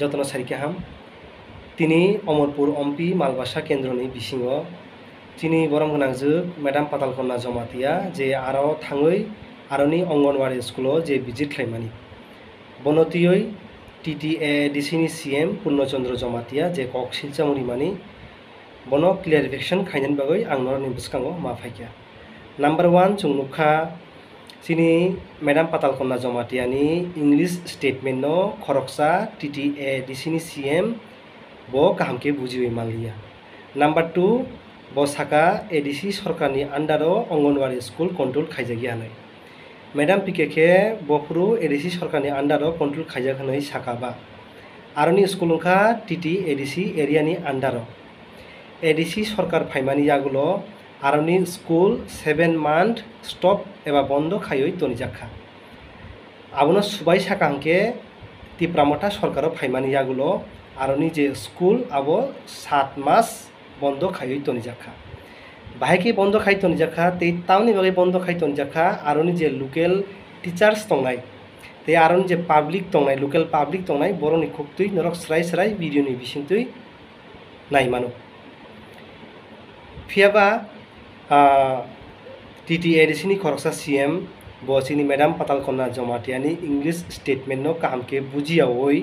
जतन सारिकाहाम तिनी अमरपुर अम्पी मालबासा केन्द्रनि बिसिङाव तिनी बरम गोनांजोग मेडाम पातालकन्या जमातिया जे आरो थाङै आरोनि अंगनवाड़ी स्कुलाव जे विजिट खालामनानै बनतियै TTADCनि CM पूर्णचंद्र जमातिया जे कक सिलचामुरि मानि बनो क्लियारिफिकेशन खायनायनि बागै आंनो निबुसकांगो मा फाइकिया नम्बर 1 जों नुखा सिनि मेडाम पातालकन्या जमातियानि इंलिश स्टेटमेंट नो खरकसा TTADCनि CM बो काहामके बुजियै मालिया नम्बर 2 बो साका ADC सरकारनि अंडारो अंगनवाड़ी स्कूल कंट्रोल खायजागियानै मेडाम पिकेके बफुरु ADC सरकारनि अंडारो कंट्रोल खायजाखनै साकाबा आरोनि स्कूल उनखा TTADC एरियानि अंडारो ADC सरकार फाइमानि यागुलो आरोनि स्कूल 7 month स्टप एबा बंद खायै तनिजाखा आबनो सुबाय साकांके तिप्रामटा सरकार फाइमानि यागुलो आरोनि जे स्कूल आबो 7 मास बंद खायै तनिजाखा बाहायके बंद खायै तनिजाखा ते टाउननि बागै बंद खायै तनिजाखा आरोनि जे लोकल टीचार्स तंनाय ते आरोनि जे पब्लिक तंनाय लोकल पब्लिक तंनाय बरनि खुक्तुय नरक स्राय स्राय भिडियोनि बिसिंतुय नायमानो फियाबा TTADCनि खरकसा CM बसिनि मेडाम पातालकन्या जमातियानि इंलिश स्टेटमेंट नो काहामके बुजियावै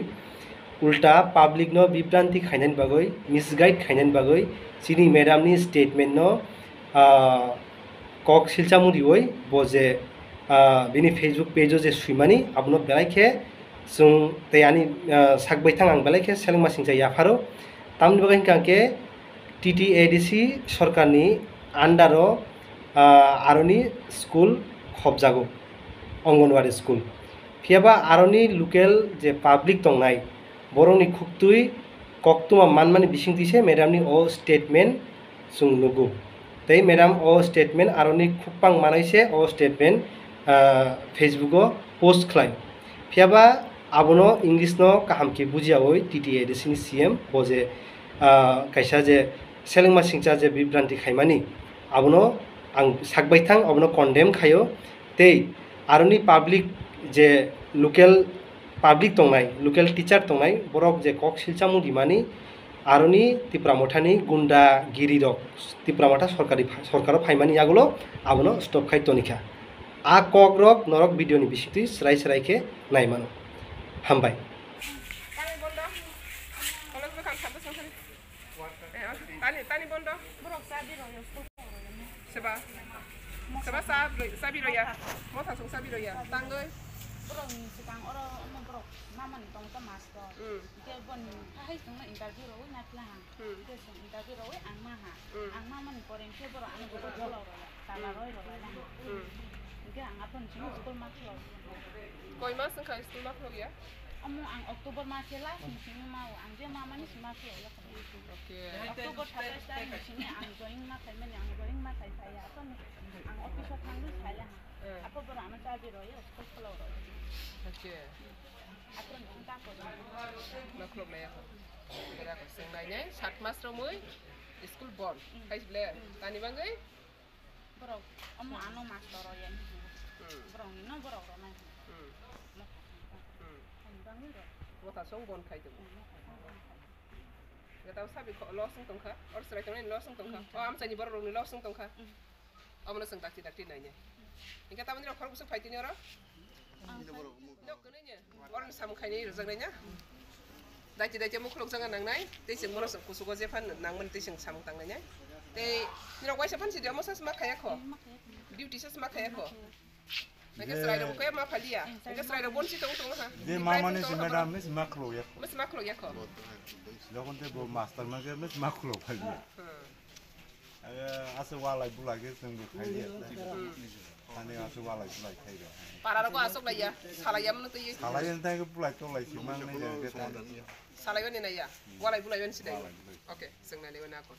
उल्टा पब्लिक नो बिब्रांति खायनायनि बागै मिसगाइड खायनायनि बागै सिनि मेडामनि स्टेटमेंट नो कक सिलचामुरियै बजे बिनि फेसबुक पेजो जे सुइमानि आबनो बेलायखे जों तयानि साकबायथां आं बेलायखे सेलेंमा सिंचा याफारो तामनि बागै कांके TTADC सरकारनि अंडारो आरोनि स्कूल खबजागो अंगनवाड़ी स्कूल फियाबा आरोनि लोकल जे पब्लिक तंनाय बरनि खुक्तुय कक्तुमा मानमानि बिसिंतिसे मेडामनि ओ स्टेटमेंट जों नुगो तै मेडाम ओ स्टेटमेंट आरोनि खुकपां मानायसे ओ स्टेटमेंट फेसबुको पोस्ट खालाय फियाबा आबनो इंलिश नो काहामके बुजियावै TTADCनि CM बजे कायसा जे सेलेंमा सिंचा जे बिब्रांति खायमानि आबनो आं साकबायथां आबनो कन्डेम खायो ते आरोनि पब्लिक जे लोकल पब्लिक तंनाय लोकल टीचर तंनाय बरक जे कक सिलचामुरि मानि आरोनि तिप्रामठानि गुंडा गिरि रक तिप्रामठा सरकार फाइमानि यागुलो आबनो स्टप खाय तनिखा आ कक रक नरक भिडियोनि बिसिति स्राय स्रायके नायमानो हामबाय Tani bondo. Seba. Seba sabiro ya. Mau langsung sabiro ya. Tanggoy. Burung sedang orang burung mama nih tong master. Dia pun hai tong interview rawi natlah. Dia tong interview rawi ang mama nih koren dia burung anu burung pulau rawi. Tanah rawi rawi lah. Dia ang apa nih school maklo. Koi mas sengkai school maklo ya? Amu ang Oktober masih lah, sini mau ang dia mama nih masih ya. Oke. Oktober sampai sekarang sini ang join makai saya apa nih ang office tangguh saya. Apa berapa saja roy, school pulau roy. Oke. Apa nih kita kau? Maklo ya. Kira aku sengganya 7 mas romoy school born. Kais bela. Tani banggai? Bro, amu anu master roy. Bro, ini bro roy. Mau tasong bon kai tu. Gak tahu sabi kok losong tongka. Or serai tongka losong tongka. Oh am sani baru ni losong tongka. Am na seng takti nanya. Ingka tahu ni orang kusuk fight ni orang. Dok kenanya. Orang sam kai ni rezang nanya. Daci muklok jangan nang nai. Tei seng moros kusuk aja pan nang men tei seng sam tang nanya. Tei ni orang wajah pan si dia masa semak kaya ko. Duty sa semak kaya ko. Nggak serai dong kayak apa dia? Nggak serai dong bonsi tong ha. Dia mama nih si madam nih makro ya. Mas makro ya kok. Lalu dia bawa master macam nih makro kali. Asal walai bulai gitu tunggu kali. Tani asal walai bulai kali. Para aku asok lah ya. Salayam nanti ya. Salayam tadi bulai tuh lagi cuma nih. Salayam ni na ya. Walai bulai wen si dai. Oke, senang lewan aku.